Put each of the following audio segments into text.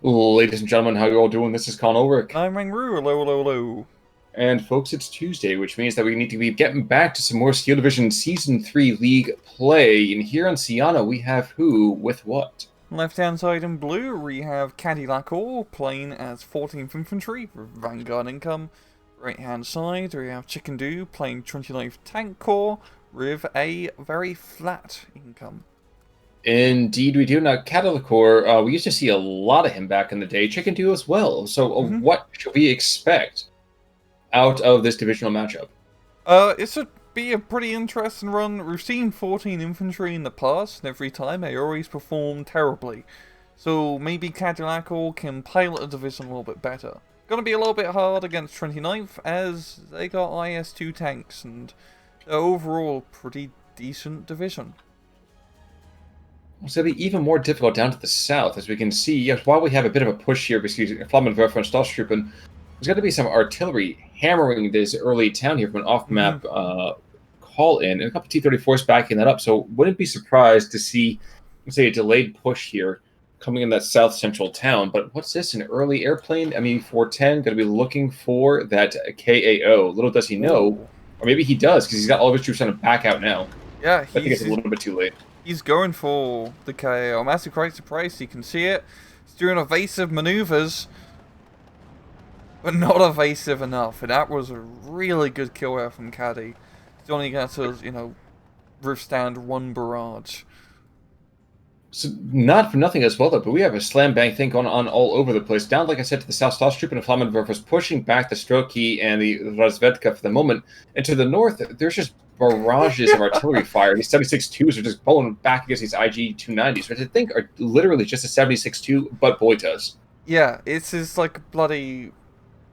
Ladies and gentlemen, how you all doing? This is Con Ulrich. I'm Ru, hello, hello, hello. And folks, it's Tuesday, which means that we need to be getting back to some more Steel Division Season 3 League play. And here on Siana, we have who with what? Left-hand side in blue, we have Cadilakor playing as 14th Infantry with Vanguard income. Right-hand side, we have Chicken Do playing 29th Tank Corps with a very flat income. Indeed, we do. Now, Cadilakor, we used to see a lot of him back in the day. Chicken do as well. So, what should we expect out of this divisional matchup? It should be a pretty interesting run. We've seen 14 Infantry in the past, and every time they always perform terribly. So maybe Cadilakor can pilot the division a little bit better. Gonna be a little bit hard against 29th, as they got IS-2 tanks, and they're overall pretty decent division. It's going to be even more difficult down to the south, as we can see. Yes, while we have a bit of a push here, because Flammenwerfer and Stahlstruppen, there's going to be some artillery hammering this early town here from an off-map call-in, and a couple T-34s backing that up. So wouldn't be surprised to see, let's say, a delayed push here coming in that south-central town. But what's this, an early airplane? Me-410, going to be looking for that KAO. Little does he know, or maybe he does, because he's got all of his troops trying to back out now. Yeah, I think it's a little bit too late. He's going for the KO. I'm actually quite surprised. You can see it. He's doing evasive maneuvers, but not evasive enough. And that was a really good kill there from Caddy. He's only got to, withstand one barrage. So not for nothing as well, though, but we have a slam bang thing going on all over the place. Down, like I said, to the south, Stahlstruppen and Flammenwerfer pushing back the Stroki and the Razvedka for the moment. And to the north, there's just barrages of artillery fire. These 76-2s are just bowling back against these IG-290s, which I think are literally just a 76-2, but boy does. Yeah, it's just like bloody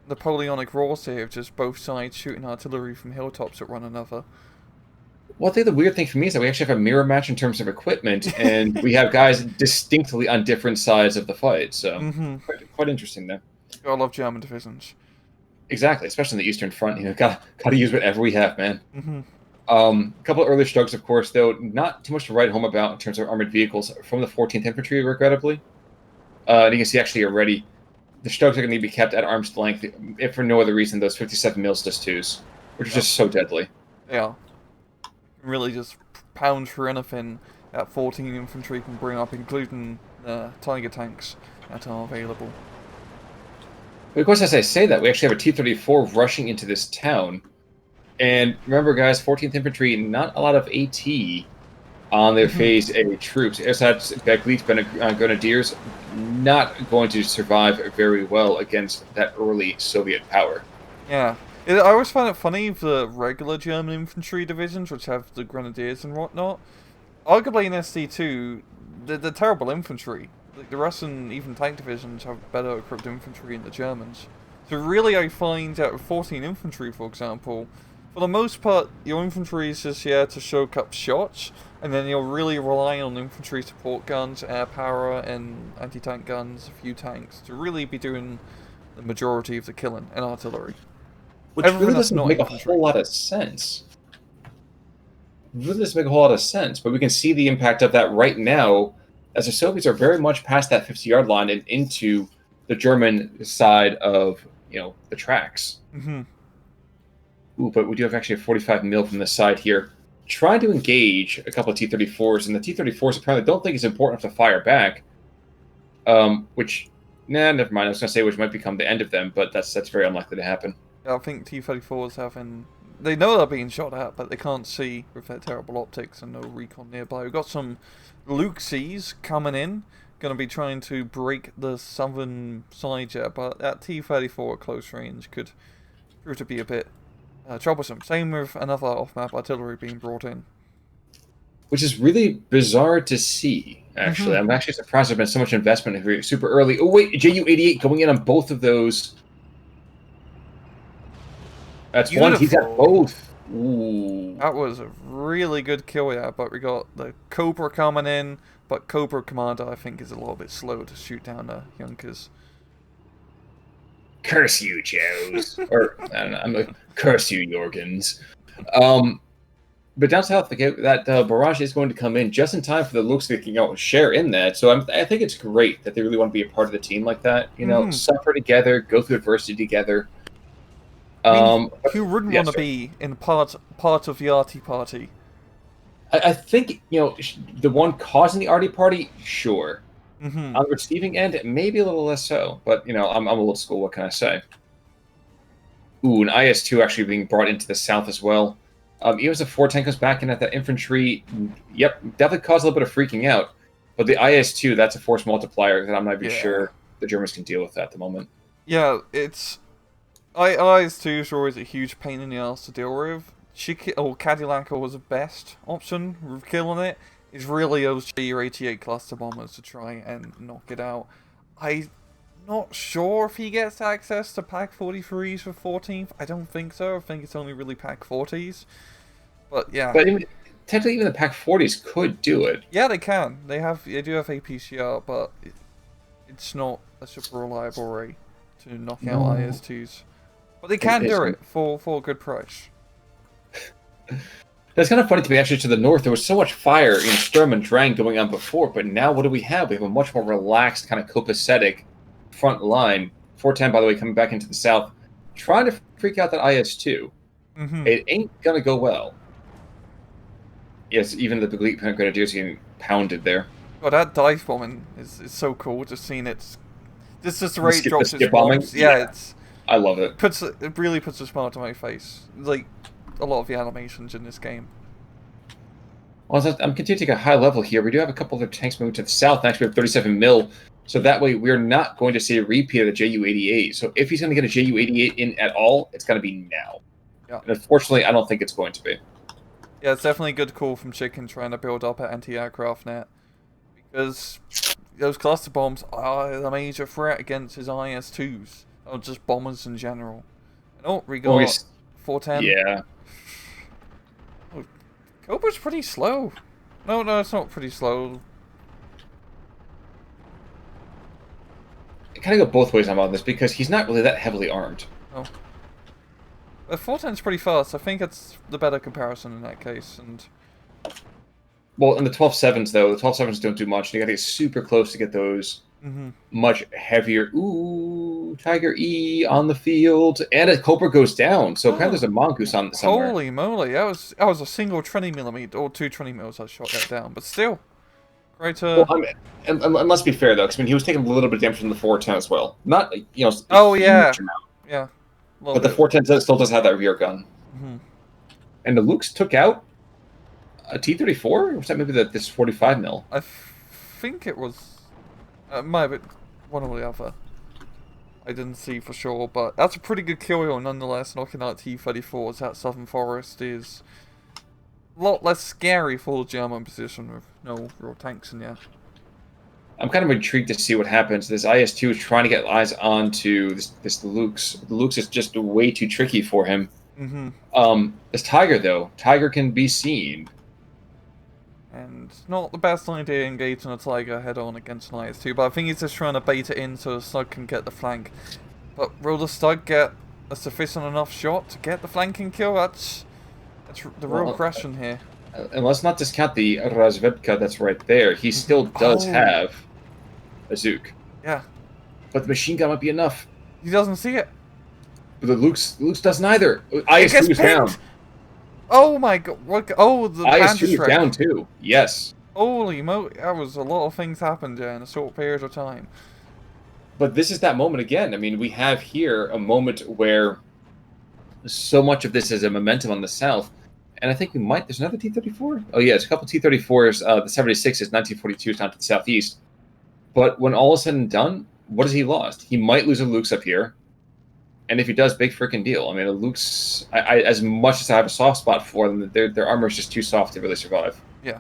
Napoleonic Wars here, of just both sides shooting artillery from hilltops at one another. Well, I think the weird thing for me is that we actually have a mirror match in terms of equipment, and we have guys distinctly on different sides of the fight. So quite interesting there. Gotta love German divisions. Exactly, especially in the Eastern Front. Gotta use whatever we have, man. A couple of early strokes, of course, though not too much to write home about in terms of armored vehicles from the 14th Infantry, regrettably. And you can see actually already the strokes are going to be kept at arm's length, if for no other reason, those 57 mils +2s, which are just so deadly. Yeah. Really just pound for anything that 14 Infantry can bring up, including Tiger tanks that are available. But of course, as I say that, we actually have a T-34 rushing into this town. And remember, guys, 14th Infantry, not a lot of AT on their Phase A troops. Essad's Begleit Grenadiers not going to survive very well against that early Soviet power. Yeah. I always find it funny, the regular German infantry divisions, which have the grenadiers and whatnot, arguably in SD2, they're terrible infantry. Like, the Russian, even tank divisions, have better equipped infantry than the Germans. So really I find that with 14 infantry, for example, for the most part, your infantry is just here to soak up shots, and then you'll really rely on infantry support guns, air power, and anti-tank guns, a few tanks, to really be doing the majority of the killing, and artillery. Which really doesn't make a whole lot of sense. Really doesn't make a whole lot of sense, but we can see the impact of that right now, as the Soviets are very much past that 50-yard line and into the German side of, the tracks. Ooh, but we do have actually a 45 mil from the side here. Trying to engage a couple of T-34s, and the T-34s apparently don't think it's important enough to fire back. Which, never mind. I was going to say which might become the end of them, but that's very unlikely to happen. I think T-34s having... They know they're being shot at, but they can't see with their terrible optics and no recon nearby. We've got some Luxies coming in, going to be trying to break the southern side here, but that T-34 at close range could prove to be a bit troublesome. Same with another off-map artillery being brought in. Which is really bizarre to see, actually. I'm actually surprised there's been so much investment here super early. Oh, wait, Ju-88 going in on both of those. That's Beautiful. One. He's got both. Ooh. That was a really good kill, yeah, but we got the Cobra coming in, but Cobra Commander, I think, is a little bit slow to shoot down the Junkers. Curse you, Joes. Or, I don't know, curse you, Jorgens. But down south, that barrage is going to come in just in time for the Lukes to share in that. So I think it's great that they really want to be a part of the team like that. Suffer together, go through adversity together. I mean, who wouldn't Yeah, want to be in part of the arty party? I think the one causing the arty party, sure. Mm-hmm. On the receiving end, maybe a little less so. But I'm old school. What can I say? Ooh, an IS-2 actually being brought into the south as well. Even as the 410 comes back in at that infantry, yep, definitely caused a little bit of freaking out. But the IS-2, that's a force multiplier that I'm not even sure the Germans can deal with at the moment. Yeah, it's... IS-2s are always a huge pain in the ass to deal with. Cadilakor was the best option with killing it. It's really those Ju-88 cluster bombers to try and knock it out. I'm not sure if he gets access to Pak-43s for 14th. I don't think so. I think it's only really Pak-40s. But yeah. But technically, even the Pak-40s could do it. Yeah, they can. They do have APCR, but it's not a super reliable way to knock out IS-2s. But they can do it for a good price. That's kind of funny to me, actually, to the north. There was so much fire in Sturm and Drang going on before, but now what do we have? We have a much more relaxed, kind of copacetic front line. 410, by the way, coming back into the south, trying to freak out that IS-2. Mm-hmm. It ain't going to go well. Yes, even the Elite Grenadiers getting pounded there. Oh, that dive bombing is so cool. Just seeing it. This is the rate it drops its bombing. bombs. Yeah, I love it. It really puts a smile to my face. Like a lot of the animations in this game. Well, I'm continuing to take a high level here. We do have a couple other tanks moving to the south. Next, we have 37 mil. So that way, we're not going to see a repeat of the Ju-88. So if he's going to get a Ju-88 in at all, it's going to be now. Yeah. And unfortunately, I don't think it's going to be. Yeah, it's definitely a good call from Chicken trying to build up an anti-aircraft net. Because those cluster bombs are a major threat against his IS-2s. Or just bombers in general. And we got 410. Yeah. Cobra's pretty slow. No, it's not pretty slow. I kind of go both ways on this because he's not really that heavily armed. Oh. But 410's pretty fast. I think it's the better comparison in that case. And well, in the 12-7s, though, the 12-7s don't do much. You got to get super close to get those much heavier. Ooh, Tiger E on the field, and a Cobra goes down. So apparently there's a mongoose on somewhere. Holy moly! That was a single 20mm or 2 20mm. I shot that down, but still, great. Well, and let's be fair though, because he was taking a little bit of damage from the 410 as well. Not Oh yeah, amount. Yeah. But the 410 still does have that rear gun. And the Lukes took out a T-34? Or was that maybe this 45 mil? I think it was. Might have been one or the other. I didn't see for sure, but that's a pretty good kill nonetheless. Knocking out T-34s at Southern Forest is a lot less scary for the German position with no real tanks in there. I'm kind of intrigued to see what happens. This IS-2 is trying to get eyes onto this Lukes. The Lukes is just way too tricky for him. This Tiger, though. Tiger can be seen. And not the best idea engaging a Tiger head-on against an IS-2, but I think he's just trying to bait it in so the Stug can get the flank. But will the Stug get a sufficient enough shot to get the flanking kill? That's the real question here. And let's not discount the Razvedka that's right there. He still does have a Zook. Yeah. But the machine gun might be enough. He doesn't see it. But the Lukes doesn't either. IS-2 is down. Oh my god. What? Oh, the IS-2 is down too. Yes. Holy moly. That was a lot of things happened there in a short period of time. But this is that moment again. I mean, we have here a moment where so much of this is a momentum on the south. And I think we might... There's another T-34? Oh, yeah, there's a couple T-34s. The 76 is 1942s down to the southeast. But when all is said and done, what has he lost? He might lose a Lukes up here. And if he does, big freaking deal. I mean, a Lukes... as much as I have a soft spot for them, their armor is just too soft to really survive. Yeah.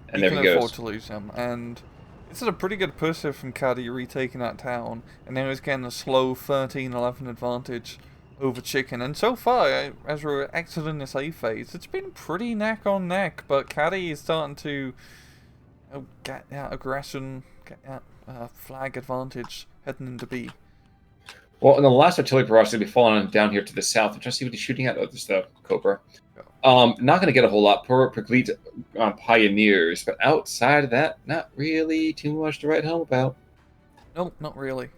And there he goes. You can afford to lose him. And this is a pretty good push from Caddy retaking that town. And now he's getting a slow 13-11 advantage over Chicken, and so far, as we're exiting this A phase, it's been pretty neck on neck, but Caddy is starting to get that aggression, get that flag advantage heading into B. Well, and the last artillery barrage is going to be falling on down here to the south. I'm trying to see what he's shooting at. Oh, this is the Cobra. Not going to get a whole lot per complete Pioneers, but outside of that, not really too much to write home about. Nope, not really.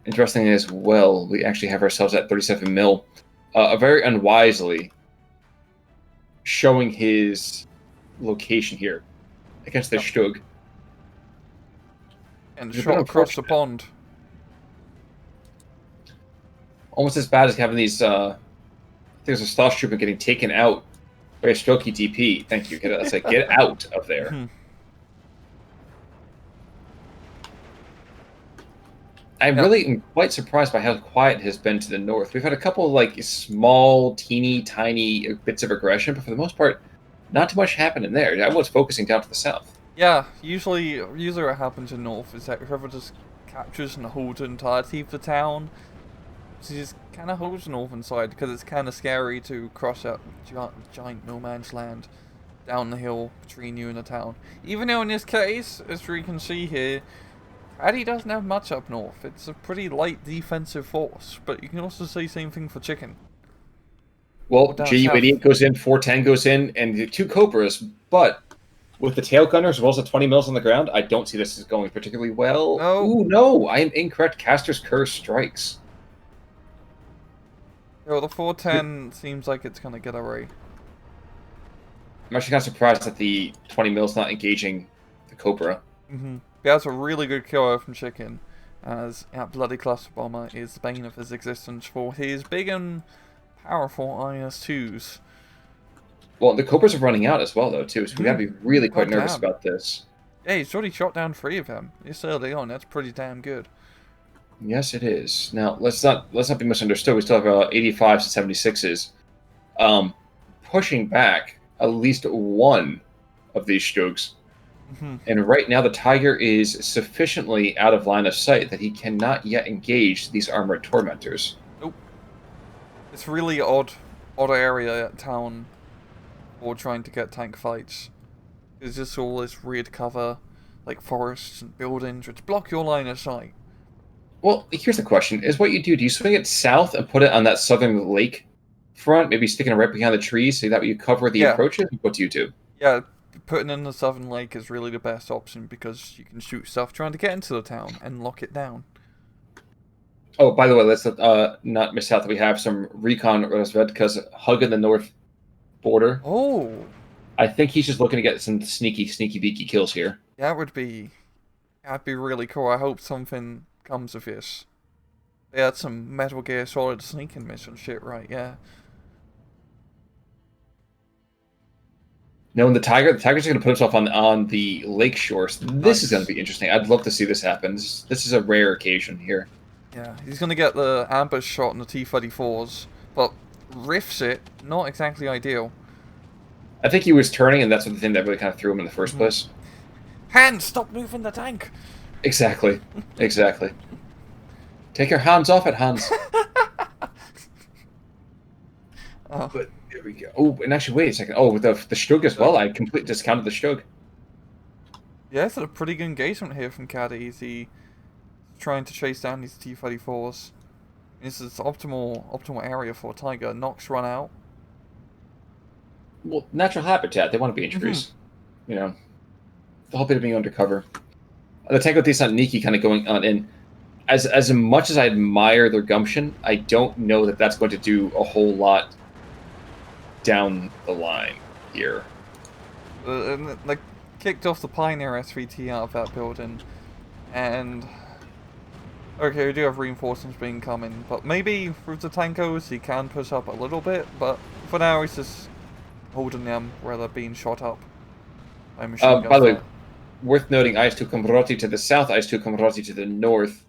Interesting as well, we actually have ourselves at 37 mil. Very unwisely showing his location here against the Stug. And shot across the pond. Almost as bad as having these, there's a Sloth Trooper getting taken out by a Strelky DP. Thank you. That's like, get out of there. I'm really quite surprised by how quiet it has been to the north. We've had a couple of like small, teeny, tiny bits of aggression, but for the most part, not too much happening there. Everyone's focusing down to the south. Yeah, usually what happens in north is that whoever just captures and holds the entirety of the town, she just kind of holds the northern side because it's kind of scary to cross that giant no man's land down the hill between you and the town. Even though in this case, as we can see here, Caddy doesn't have much up north. It's a pretty light defensive force, but you can also say same thing for Chicken. Well, JU88 goes in, 410 goes in, and the 2 Cobras, but with the tail gunners as well as the 20 mils on the ground, I don't see this as going particularly well. No. Ooh, no, I am incorrect. Caster's Curse strikes. Well, the 410 seems like it's going to get away. I'm actually kind of surprised that the 20 mils not engaging the Cobra. That's a really good kill from Chicken, as that bloody cluster bomber is the bane of his existence for his big and powerful IS-2s. Well, the Cobras are running out as well, though, too, so we gotta be really quite nervous about this. Yeah, he's already shot down 3 of them. This early on, that's pretty damn good. Yes, it is. Now, let's not be misunderstood. We still have 85s and 76s. Pushing back at least one of these Stugs. And right now, the Tiger is sufficiently out of line of sight that he cannot yet engage these armored tormentors. Nope. It's really odd area at town for trying to get tank fights. There's just all this weird cover, like forests and buildings, which block your line of sight. Well, here's the question: is what you do you swing it south and put it on that southern lake front, maybe sticking it right behind the trees, so that way you cover the approaches? What do you do? Yeah. Putting in the southern lake is really the best option because you can shoot stuff trying to get into the town and lock it down. Oh, by the way, let's not miss out that we have some recon Rozvedka's hugging the north border. Oh. I think he's just looking to get some sneaky beaky kills here. That'd be really cool. I hope something comes of this. They had some Metal Gear Solid sneaking mission shit, right? Yeah. No, and the Tiger's going to put himself on the lake shores. This is going to be interesting. I'd love to see this happen. This is a rare occasion here. Yeah, he's going to get the ambush shot on the T-34s, but riffs it. Not exactly ideal. I think he was turning, and that's the thing that really kind of threw him in the first place. Hans, stop moving the tank! Exactly. Take your hands off it, Hans. But there we go. Oh, and actually, wait a second. Oh, with the Stug as well. I completely discounted the Stug. Yeah, it's a pretty good engagement here from Caddy. He's trying to chase down these T-34s. This is optimal area for Tiger. Nox run out. Well, natural habitat. They want to be in trees. You know, the whole bit of being undercover. The tank with decent Niki kind of going on in. As much as I admire their gumption, I don't know that that's going to do a whole lot down the line here. Like, kicked off the Pioneer SVT out of that building, and okay, we do have reinforcements being coming, but maybe with the Tankos he can push up a little bit, but for now he's just holding them where they're being shot up by machine guns. By the way, worth noting, IS-2 Komroti to the south, IS-2 Komroti to the north,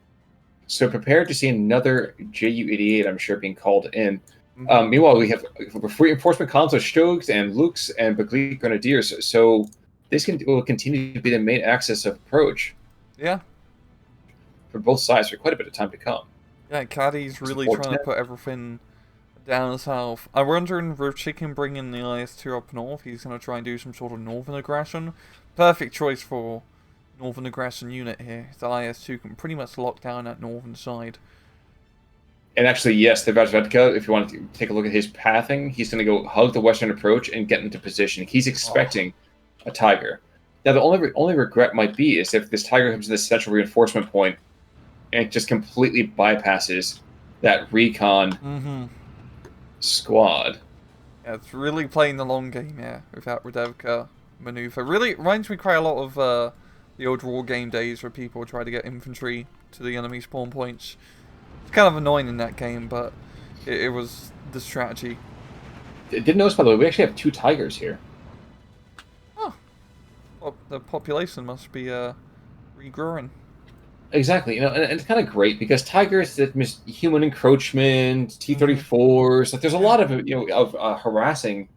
so prepare to see another Ju-88, I'm sure, being called in. Meanwhile, we have reinforcement columns of Stugs and Lukes and Bagli Grenadiers, so this will continue to be the main axis of approach. Yeah. For both sides for quite a bit of time to come. Yeah, Caddy's really trying to put everything down south. I'm wondering if Chicken bringing the IS-2 up north, he's going to try and do some sort of northern aggression. Perfect choice for northern aggression unit here. The IS-2 can pretty much lock down that northern side. And actually, yes, the Vazvedka, if you want to take a look at his pathing, he's going to go hug the western approach and get into position. He's expecting a Tiger. Now, the only regret might be is if this Tiger comes to this central reinforcement point and it just completely bypasses that recon squad. Yeah, it's really playing the long game here with that Radevka maneuver. Really reminds me quite a lot of the old war game days where people try to get infantry to the enemy spawn points. It's kind of annoying in that game, but it was the strategy. Didn't notice, by the way, we actually have 2 Tigers here. Oh. Well, the population must be regrowing. Exactly, and it's kind of great because Tigers, that human encroachment, T-34s, like there's a lot of harassing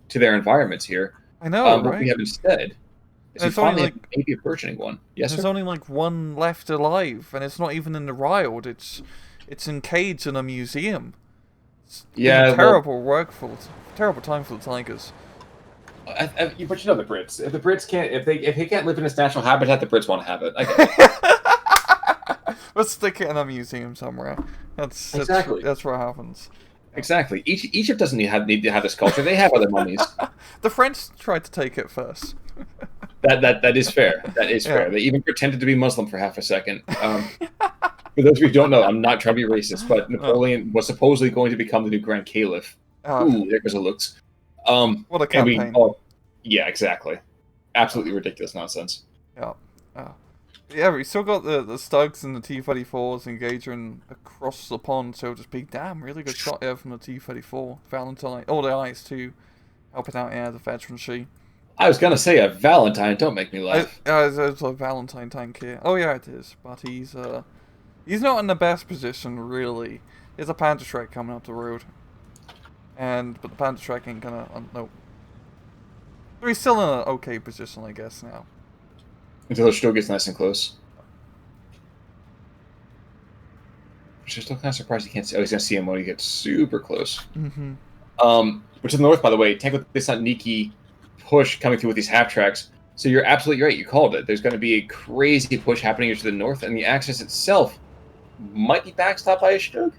to their environments here. I know, right? What we have instead is we finally have maybe a burgeoning one. Yes, there's only like one left alive, and it's not even in the wild. It's encaged in a museum. It's terrible time for the Tigers. But you know the Brits. If the Brits can't, if they can't live in its natural habitat, the Brits want to have it. Let's stick it in a museum somewhere. That's what happens. Exactly. Egypt doesn't need to have this culture. They have other mummies. The French tried to take it first. That is fair. That is fair. They even pretended to be Muslim for half a second. For those of you who don't know, I'm not trying to be racist, but Napoleon was supposedly going to become the new Grand Caliph. Ooh, there goes the looks. What a campaign. Yeah, exactly. Absolutely ridiculous nonsense. Yeah. Yeah, we still got the Stugs and the T-34s engaging across the pond, so just be damn really good shot here from the T-34. Valentine, the IS-2 helping out the veterancy. I was gonna say a Valentine, don't make me laugh. There's a Valentine tank here. Oh yeah, it is, but he's not in the best position really. There's a Panzerschreck coming up the road, but the Panzerschreck ain't gonna no. But he's still in an okay position, I guess now. Until it still gets nice and close. Which I'm still kind of surprised he can't see. Oh, he's going to see him when he gets super close. Which to the north, by the way, tank with this Niki push coming through with these half tracks. So you're absolutely right. You called it. There's going to be a crazy push happening here to the north, and the Axis itself might be backstopped by a Shtug.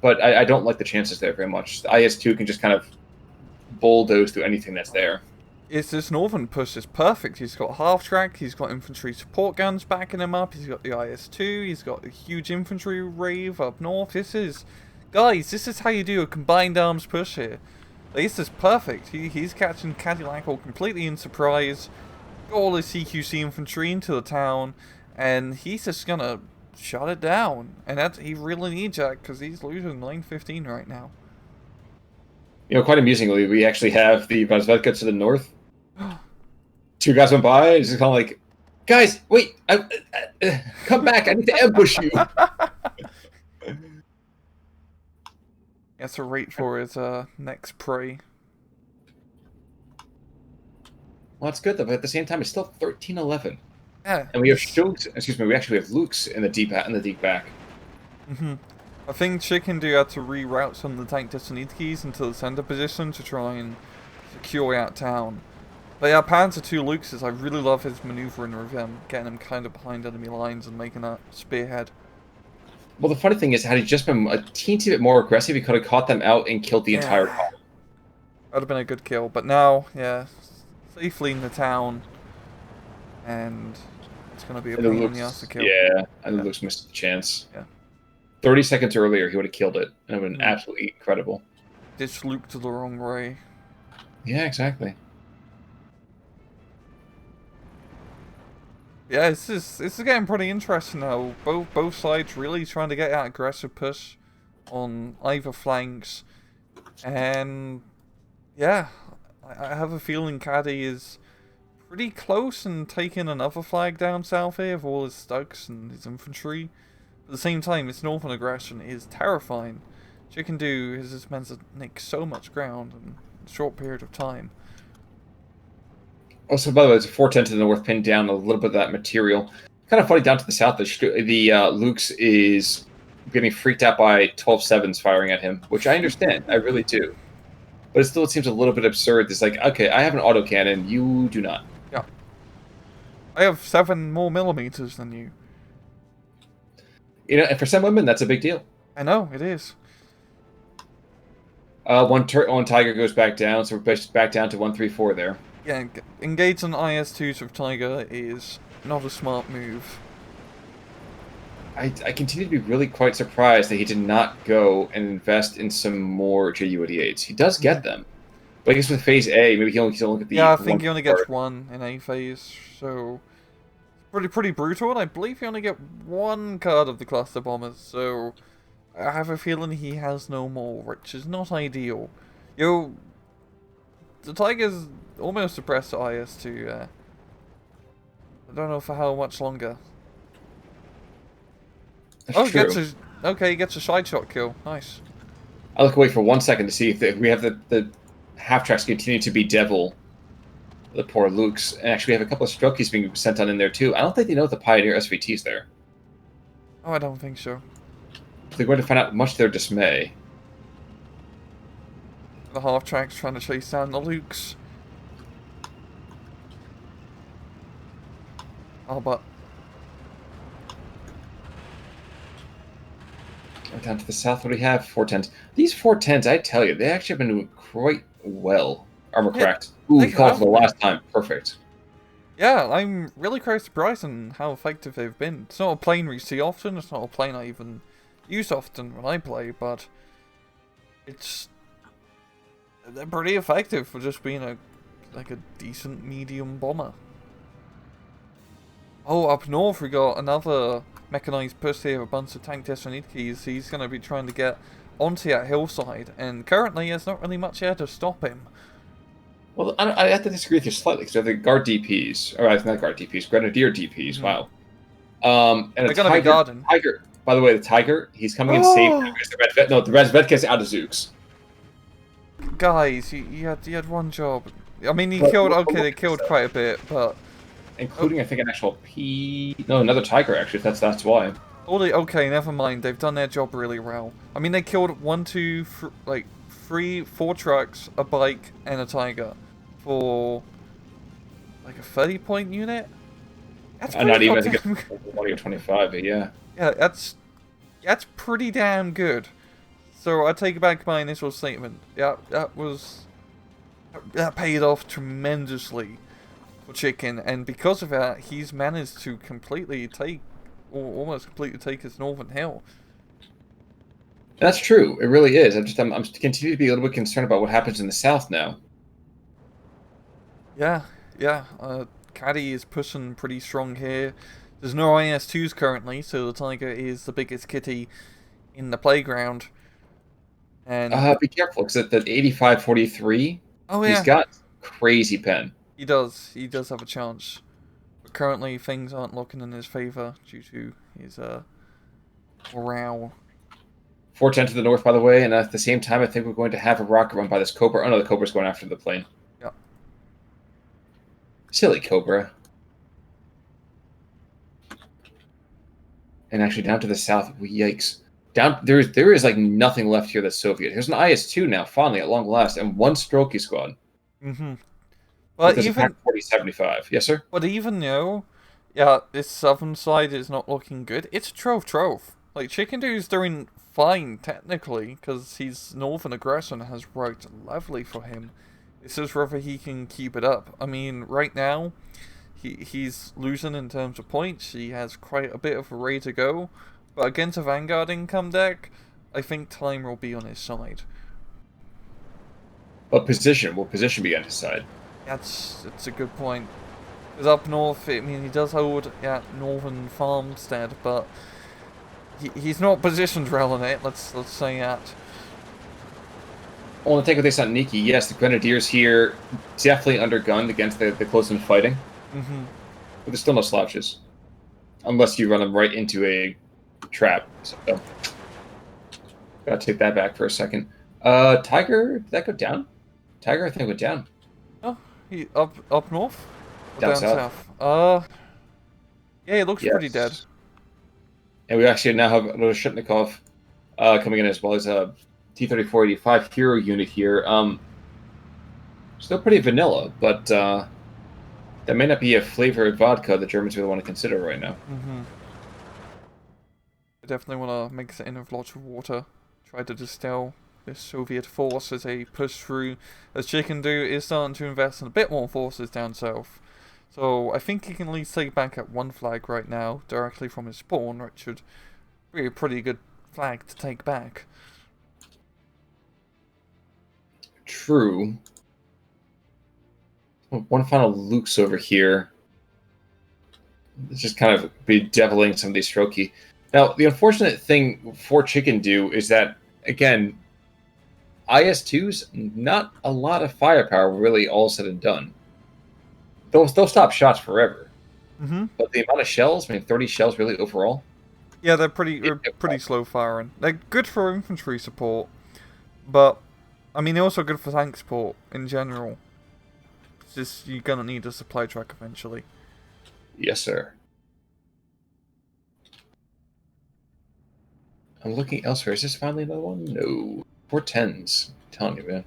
But I don't like the chances there very much. The IS-2 can just kind of bulldoze through anything that's there. This northern push is perfect. He's got half-track, he's got infantry support guns backing him up, he's got the IS-2, he's got a huge infantry rave up north. This is how you do a combined arms push here. This is perfect. He's catching Cadilakor completely in surprise, got all his CQC infantry into the town, and he's just gonna shut it down. And he really needs that, because he's losing 9-15 right now. Quite amusingly, we actually have the Vazvedka to the north. 2 guys went by, it's just kind of like, guys, wait, come back, I need to ambush you. He has to wait for his next prey. Well, that's good, though, but at the same time, it's still 13-11. Yeah. And we have we actually have Luke's in the deep back. I think Chicken Do had to reroute some of the tank Destinitkis into the center position to try and secure out town. But yeah, Panzer II Luke's, I really love his maneuvering with him, getting him kind of behind enemy lines and making that spearhead. Well, the funny thing is, had he just been a teensy bit more aggressive, he could have caught them out and killed the entire column. That would have been a good kill, but now, safely in the town, and it's going to be a pain in the ass to kill. Yeah, and Luke's missed the chance. Yeah. 30 seconds earlier, he would have killed it, and it would have been absolutely incredible. Ditched Luke to the wrong way. Yeah, exactly. Yeah, this is getting pretty interesting now. Both sides really trying to get that aggressive push on either flanks, and yeah, I have a feeling Caddy is pretty close and taking another flag down south here with all his Stugs and his infantry. At the same time, his northern aggression is terrifying. Chicken Do has just managed to nick so much ground in a short period of time. Also, by the way, it's a 410 to the north, pinned down a little bit of that material. Kind of funny down to the south, the Luke's is getting freaked out by 12-7s firing at him, which I understand. I really do. But it seems a little bit absurd. It's like, okay, I have an autocannon, you do not. Yeah. I have 7 more millimeters than you. You know, and for some women, that's a big deal. I know, it is. One Tiger goes back down, so we're pushed back down to 134 there. Yeah, engage on IS-2s with Tiger is not a smart move. I continue to be really quite surprised that he did not go and invest in some more JU-88s. He does get them. But I guess with Phase A, maybe he'll look at the... Yeah, I think he only gets 1 in A phase, so... Pretty brutal, and I believe you only get 1 card of the cluster bombers, so I have a feeling he has no more, which is not ideal. Yo, the Tiger's almost suppressed at IS-2, I don't know for how much longer. That's true. He gets a side shot kill. Nice. I look away for 1 second to see if we have the half-tracks continue to be devil. The poor Lukes. And actually, we have a couple of Strokies being sent on in there, too. I don't think they know the Pioneer SVT's there. Oh, I don't think so. They're going to find out much to their dismay. The half-tracks trying to chase down the Lukes. Oh, but... Down to the south, what do we have? 410s. These 410s, I tell you, they actually have been doing quite well. Armor cracked. Ooh, we called for the last time. Perfect. Yeah, I'm really quite surprised on how effective they've been. It's not a plane we see often, it's not a plane I even use often when I play, but they're pretty effective for just being a decent medium bomber. Oh, up north we got another mechanized push here, a bunch of tank Thessaloniki's. He's going to be trying to get onto that hillside, and currently there's not really much here to stop him. Well, I have to disagree with you slightly, because they're the guard DPs, or not guard DPs, grenadier DPs, wow. And they're going to be guarding. Tiger, by the way, the Tiger, he's coming in safe against the Red Vet. No, the Red Vet gets out of Zooks. Guys, you had one job. I mean, they killed quite a bit, but... Including, I think, an actual No, another Tiger, actually, that's why. Okay, never mind. They've done their job really well. I mean, they killed 4 trucks, a bike, and a Tiger for like a 30-point unit. That's not even. I think it's 20 or 25, but yeah. Yeah, that's pretty damn good. So I take back my initial statement. Yeah, that paid off tremendously for Chicken, and because of that, he's managed to almost completely take his northern hill. That's true. It really is. I'm continuing to be a little bit concerned about what happens in the south now. Yeah. Caddy is pushing pretty strong here. There's no IS-2s currently, so the Tiger is the biggest kitty in the playground. And be careful, because at the 85-43, he's got crazy pen. He does have a chance. But currently, things aren't looking in his favor due to his morale. 410 to the north, by the way, and at the same time, I think we're going to have a rocket run by this Cobra. Oh, no, the Cobra's going after the plane. Yeah. Silly Cobra. And actually, down to the south, yikes. There is like nothing left here that's Soviet. Here's an IS-2 now, finally, at long last, and 1 Strokey squad. Mm-hmm. But even 40-75. Yes, sir? But even though, this southern side is not looking good, it's a trove. Like, Chicken Dude's doing fine, technically, because his northern aggression has worked lovely for him. It's just whether he can keep it up. I mean, right now, he's losing in terms of points. He has quite a bit of a way to go. But against a Vanguard income deck, I think time will be on his side. What position? Will position be on his side? That's a good point. Because up north, I mean, he does hold northern farmstead, but he's not positioned well in it. Let's say that. Well, to take with this on Nikki, yes, the Grenadiers here definitely undergunned against the close-in fighting. Mm-hmm. But there's still no slouches, unless you run them right into a trap. So, gotta take that back for a second. Tiger, did that go down? Tiger, I think went down. Oh, he up north? Or down south. Yeah, he looks pretty dead. And we actually now have another Shitnikov coming in as well as a T-34-85 hero unit here. Still pretty vanilla, but that That may not be a flavored vodka the Germans really want to consider right now. I definitely want to mix it in with lots of water. Try to distill this Soviet force as they push through. As Chicken Do is starting to invest in a bit more forces down south. So I think he can at least take back at one flag right now, directly from his spawn, which should be a pretty good flag to take back. True. One final Luke's over here. It's just kind of bedeviling some of these strokey. Now, the unfortunate thing for Chicken Do is that, again, IS-2's not a lot of firepower, really, all said and done. They'll stop shots forever. But the amount of shells, 30 shells really overall. Yeah, they're pretty slow firing. They're good for infantry support, but they're also good for tank support in general. It's just you're gonna need a supply truck eventually. Yes, sir. I'm looking elsewhere. Is this finally another one? No. 410s. I'm telling you, man.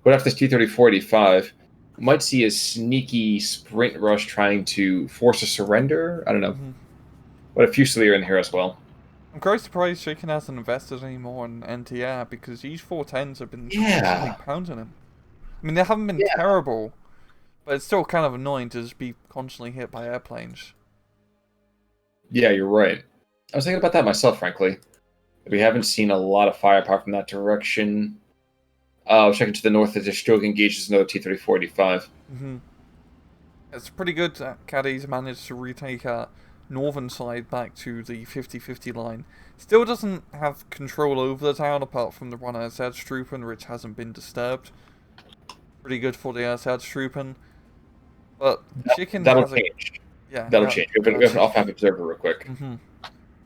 Going after this T-34-85. Might see a sneaky sprint rush trying to force a surrender. I don't know. But a Fusilier in here as well. I'm quite surprised Chicken hasn't invested any more in NTR because these 410s have been consistently pounding him. They haven't been terrible, but it's still kind of annoying to just be constantly hit by airplanes. Yeah, you're right. I was thinking about that myself, frankly. We haven't seen a lot of firepower from that direction. Checking to the north, the stroke engages another T-34-85. It's pretty good that Caddy's managed to retake our northern side back to the 50-50 line. Still doesn't have control over the town apart from the one Ersatztruppen, which hasn't been disturbed. Pretty good for the Ersatztruppen. But Chicken that'll change. That'll change. We have an off-map observer real quick.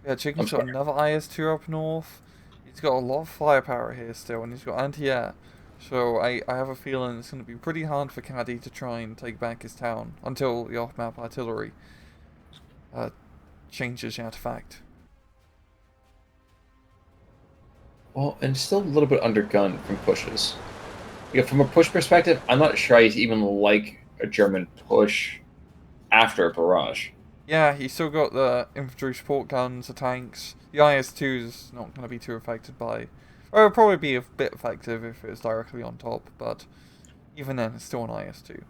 Yeah, Chicken's got another IS-2 up north. He's got a lot of firepower here still, and he's got anti-air. So I have a feeling it's going to be pretty hard for Caddy to try and take back his town until the off-map artillery changes that fact. Well, and still a little bit undergunned from pushes. From a push perspective, I'm not sure I even like a German push after a barrage. Yeah, he's still got the infantry support guns, the tanks. The IS-2 is not going to be too affected by... Or it'll probably be a bit effective if it was directly on top, but even then, it's still an IS-2.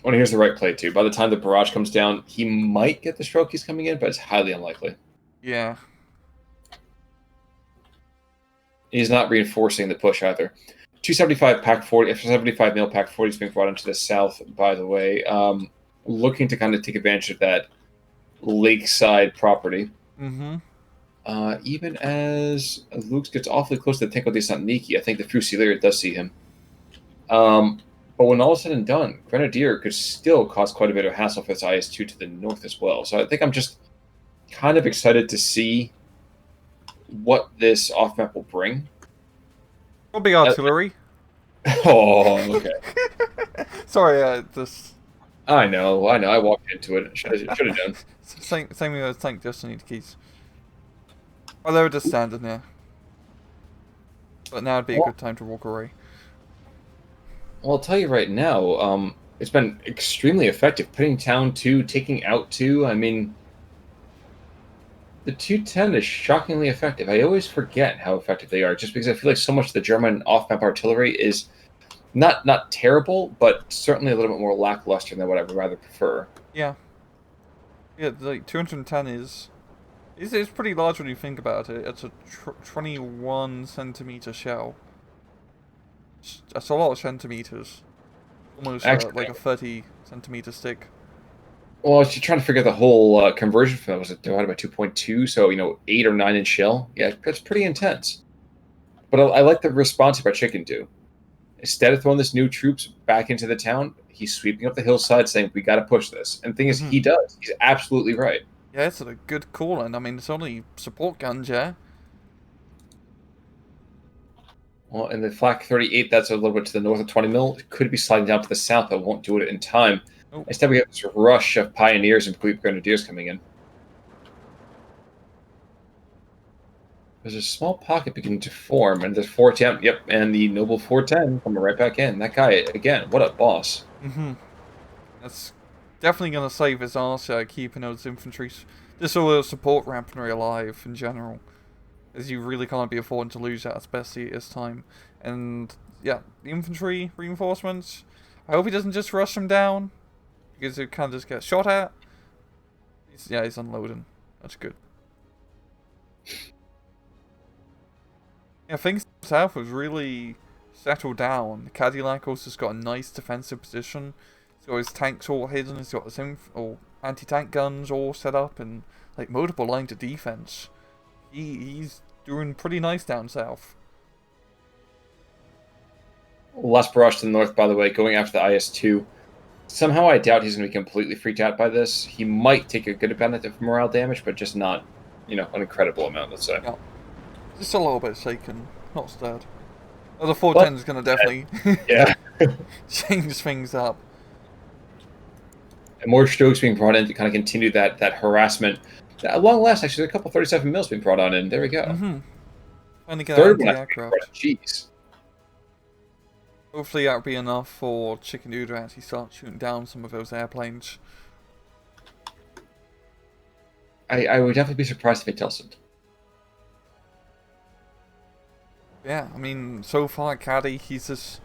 Well, here's the right play, too. By the time the barrage comes down, he might get the stroke he's coming in, but it's highly unlikely. Yeah. He's not reinforcing the push either. 275 Pack 40, 75 mil Pack 40 is being brought into the south, by the way. Looking to kind of take advantage of that lakeside property. Even as Luke gets awfully close to the Tenko de Sant'Niki, I think the Fusilier does see him. But when all is said and done, Grenadier could still cause quite a bit of hassle for this IS-2 to the north as well. So I think I'm just kind of excited to see what this off-map will bring. Probably artillery. Oh, okay. Sorry, this... I know. I walked into it. Should have done. Same with Tank Destiny keys. Oh, they were just standing there. But now would be a good time to walk away. Well, I'll tell you right now, it's been extremely effective. Putting town 2, taking out 2. The 210 is shockingly effective. I always forget how effective they are, just because I feel like so much of the German off-map artillery is not terrible, but certainly a little bit more lackluster than what I would rather prefer. Yeah. Yeah, the 210 is pretty large when you think about it. It's a 21 centimeter shell. That's a lot of centimeters. Almost like a 30 centimeter stick. Well, if you're trying to figure the whole conversion for that, was it divided by 2.2? So, 8 or 9 inch shell. Yeah, that's pretty intense. But I like the response by Chicken Do. Instead of throwing this new troops back into the town, he's sweeping up the hillside saying, we got to push this. And the thing is, he does. He's absolutely right. Yeah, it's a good call, and it's only support guns, yeah? Well, and the Flak 38, that's a little bit to the north of 20 mil. It could be sliding down to the south, but won't do it in time. Oh. Instead, we have this rush of Pioneers and Grenadiers coming in. There's a small pocket beginning to form, and there's 410. Yep, and the noble 410 coming right back in. That guy, again, what a boss. That's definitely going to save his arse keeping those infantry, this sort of support weaponry alive in general. As you really can't be affording to lose that, especially at this time. And yeah, the infantry reinforcements. I hope he doesn't just rush them down, because it can just get shot at. He's unloading. That's good. Yeah, things south was really settled down. Cadilakor's just got a nice defensive position. He's got his tanks all hidden. He's got his anti-tank guns all set up and like multiple lines of defense. He's doing pretty nice down south. Less brush to the north, by the way, going after the IS-2. Somehow I doubt he's going to be completely freaked out by this. He might take a good amount of morale damage, but just not, an incredible amount, let's say. Yeah. Just a little bit shaken, not stirred. Oh, the 410 is going to definitely change things up. And more strokes being brought in to kind of continue that harassment. At long last, actually, a couple 37 mils being brought on in. There we go. Finally get Third anti-aircraft. Jeez. Hopefully that'll be enough for Chicken Doodle to actually start shooting down some of those airplanes. I would definitely be surprised if it doesn't. Yeah, I mean, so far, Caddy, he's just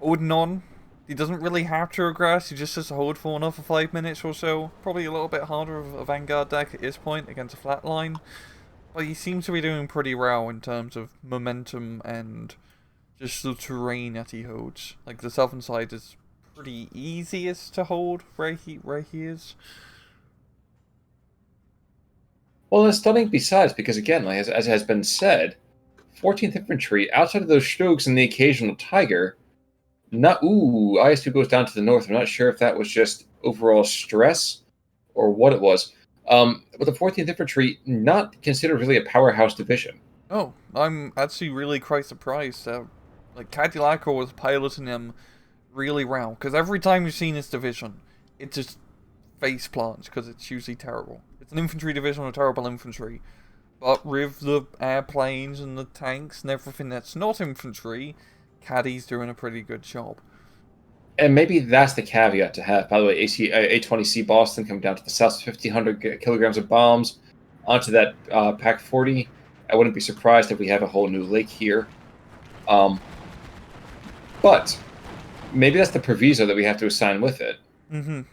holding on. He doesn't really have to regress, he just has to hold for another 5 minutes or so. Probably a little bit harder of a Vanguard deck at this point against a flat line. But he seems to be doing pretty well in terms of momentum and just the terrain that he holds. Like, the southern side is pretty easiest to hold where he is. Well, it's stunning besides, because again, like, as has been said, 14th Infantry, outside of those Strokes and the occasional Tiger, IS-2 goes down to the north. I'm not sure if that was just overall stress or what it was. But the 14th Infantry, not considered really a powerhouse division. Oh, I'm actually really quite surprised. Like, Cadilakor was piloting them really well. Because every time you've seen this division, it just face plants, because it's usually terrible. It's an infantry division with terrible infantry. But with the airplanes and the tanks and everything that's not infantry, Caddy's doing a pretty good job. And maybe that's the caveat to have. By the way, A-20C Boston coming down to the south, 1,500 kilograms of bombs onto that Pack 40. I wouldn't be surprised if we have a whole new lake here. But maybe that's the proviso that we have to assign with it. You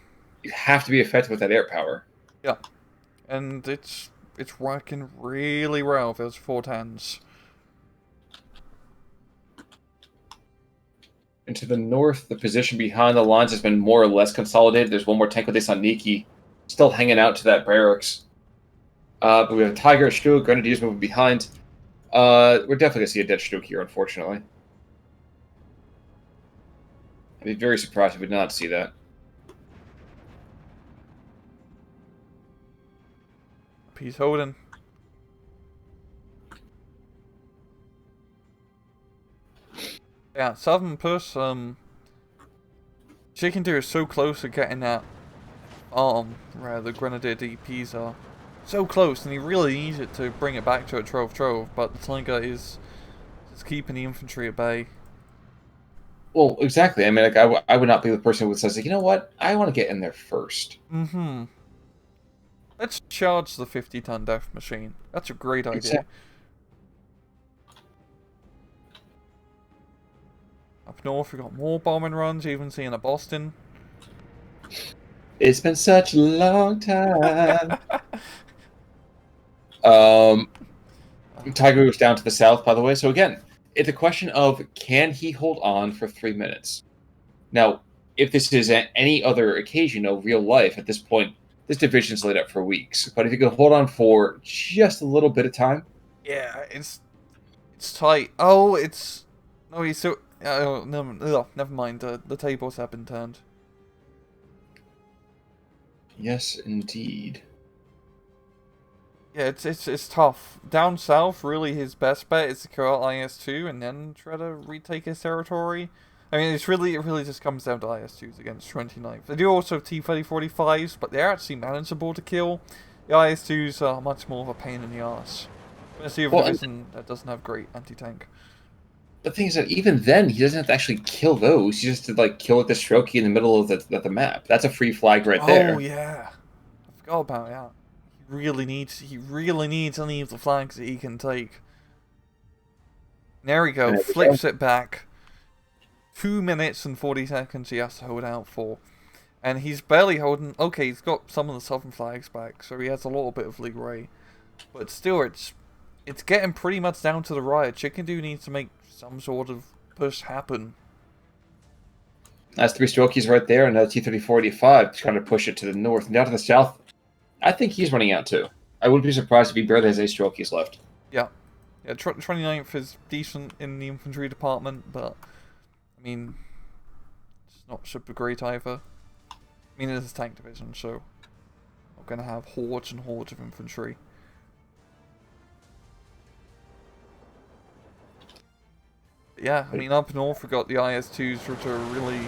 have to be effective with that air power. Yeah, and it's working really well with those 410s. And to the north, the position behind the lines has been more or less consolidated. There's one more tank with Thessaloniki still hanging out to that barracks. But we have a Tiger, Stroke, Grenadiers moving behind. We're definitely going to see a dead Stroke here, unfortunately. I'd be very surprised if we did not see that. He's holding. Yeah, Southern push, Chicken Deer is so close to getting that arm where the Grenadier DPs are. So close, and he really needs it to bring it back to a trove, but the Tiger is just keeping the infantry at bay. Well, exactly. I mean, like, I would not be the person who says, like, you know what? I want to get in there first. Let's charge the 50-ton death machine. That's a great idea. Exactly. Up north, we've got more bombing runs, even seeing a Boston. It's been such a long time. Tiger goes down to the south, by the way. So again, it's a question of, can he hold on for 3 minutes? Now, if this is at any other occasion, real life, at this point, this division's laid up for weeks. But if you can hold on for just a little bit of time. Yeah, it's tight. Oh, it's... Oh, he's so... Oh, no, never mind. The tables have been turned. Yes, indeed. Yeah, it's tough. Down south, really, his best bet is to kill out IS-2 and then try to retake his territory. I mean, it really just comes down to IS-2s against 29th. They do also have T-3045s, but they're actually manageable to kill. The IS-2s are much more of a pain in the arse. Especially with a division that doesn't have great anti-tank. the thing is that even then, he doesn't have to actually kill those. He just to like kill with the strokey in the middle of the map. That's a free flag right there. Oh yeah, I forgot about that. He really needs any of the flags that he can take. There we go. Flips it back. 2 minutes and 40 seconds he has to hold out for. And he's barely holding... Okay, he's got some of the southern flags back, so he has a little bit of leeway. But still, it's getting pretty much down to the wire. Chicken Dew needs to make some sort of push happen. That's 3 strokies right there, and another T-34-85 trying to push it to the north. Now to the south, I think he's running out too. I wouldn't be surprised if he barely has 8 strokies left. Yeah. Yeah, 29th is decent in the infantry department, but... I mean... It's not super great either. I mean, it is a tank division, so... Not gonna have hordes and hordes of infantry. But yeah, I mean, up north we got the IS-2s, which are really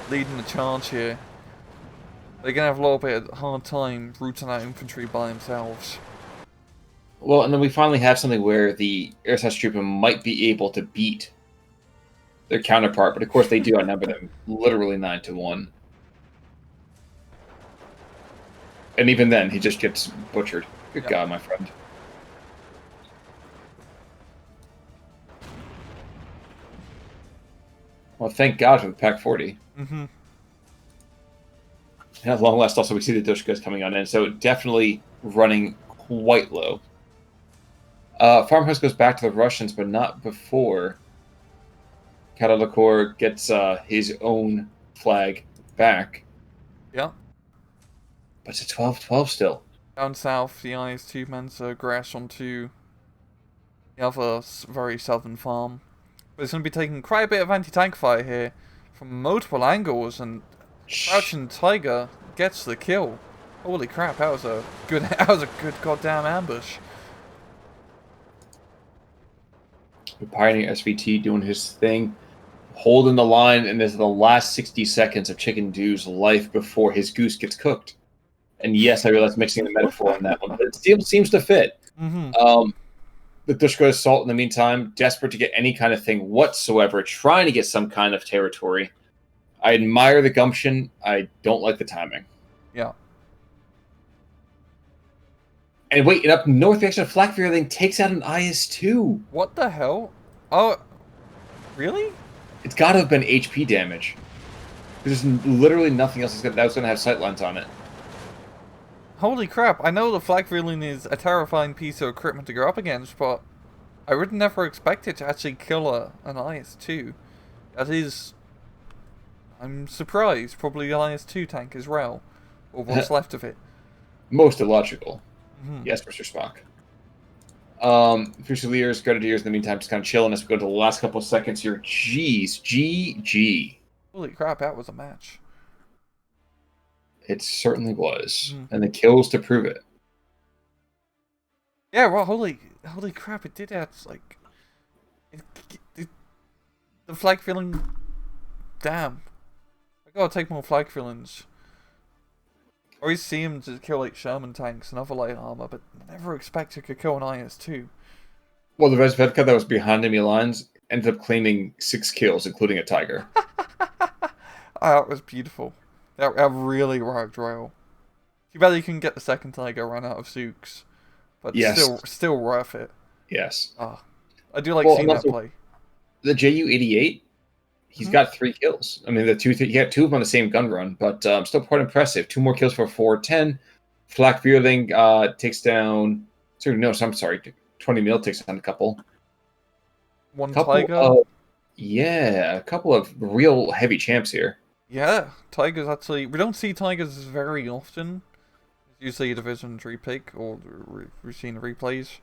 leading the charge here. They're gonna have a little bit of a hard time rooting out infantry by themselves. Well, and then we finally have something where the air slash trooper might be able to beat their counterpart, but of course they do outnumber them literally 9-1. And even then, he just gets butchered. Good God, my friend. Well, thank God for the Pac 40. Mm-hmm. And at long last, also, we see the Dushkas coming on in, so definitely running quite low. Farmhouse goes back to the Russians, but not before Cadilakor gets his own flag back. Yeah. But it's a 12-12 still. Down south, the IS-2 meant to grass onto the other very southern farm. But it's going to be taking quite a bit of anti-tank fire here from multiple angles, and Crouching Tiger gets the kill. Holy crap, that was a good goddamn ambush. The Pioneer SVT doing his thing, holding the line, and this is the last 60 seconds of Chicken Dew's life before his goose gets cooked. And yes, I realize mixing the metaphor on that one, but it still seems to fit. Mm-hmm. The Dushko assault in the meantime, desperate to get any kind of thing whatsoever, trying to get some kind of territory. I admire the gumption. I don't like the timing. Yeah. And wait, and up north, the actual flak thing takes out an IS-2. What the hell? Oh, really? It's got to have been HP damage. There's literally nothing else that was going to have sightlines on it. Holy crap, I know the flak feeling is a terrifying piece of equipment to go up against, but I would never expect it to actually kill an IS-2. That is... I'm surprised. Probably the IS-2 tank as well. Or what's left of it. Most illogical. Mm-hmm. Yes, Mr. Spock. Fusiliers, Grenadiers, in the meantime, just kind of chilling as we go to the last couple of seconds here. Jeez. GG. Holy crap, that was a match. It certainly was. Mm. And the kills to prove it. Yeah, well, holy crap, it did have, like... the flag feeling... Damn. I gotta take more flag feelings. I always see him to kill, like, Sherman tanks and other light armor, but never expect it could kill an IS-2. Well, the Resvedka that was behind enemy lines ended up claiming 6 kills, including a Tiger. That was beautiful. That really worked well. Too bad you can get the second Tiger run out of Zooks. But yes. still worth it. Yes. I do like seeing that play. The Ju-88, he's got 3 kills. I mean, he had 2 of them on the same gun run, but still quite impressive. 2 more kills for 410. Flak Vierling takes down... No, I'm sorry. 20 mil takes down a couple. One Tiger? Yeah, a couple of real heavy champs here. Yeah, Tigers actually... We don't see Tigers very often. It's usually a Division 3 pick, or we've seen replays.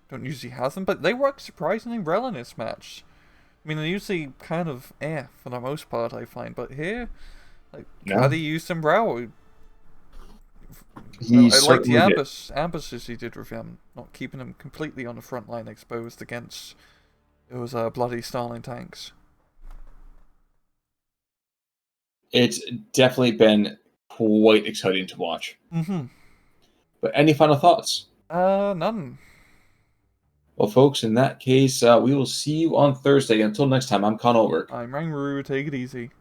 Don't usually have them, but they work surprisingly well in this match. I mean, they're usually kind of for the most part, I find. But here, like, how do you use them well? I like the ambushes he did with him, not keeping him completely on the front line exposed against those bloody Stalin tanks. It's definitely been quite exciting to watch. Mm-hmm. But any final thoughts? None. Well, folks, in that case, we will see you on Thursday. Until next time, I'm Con Ulrich. I'm Rangru, take it easy.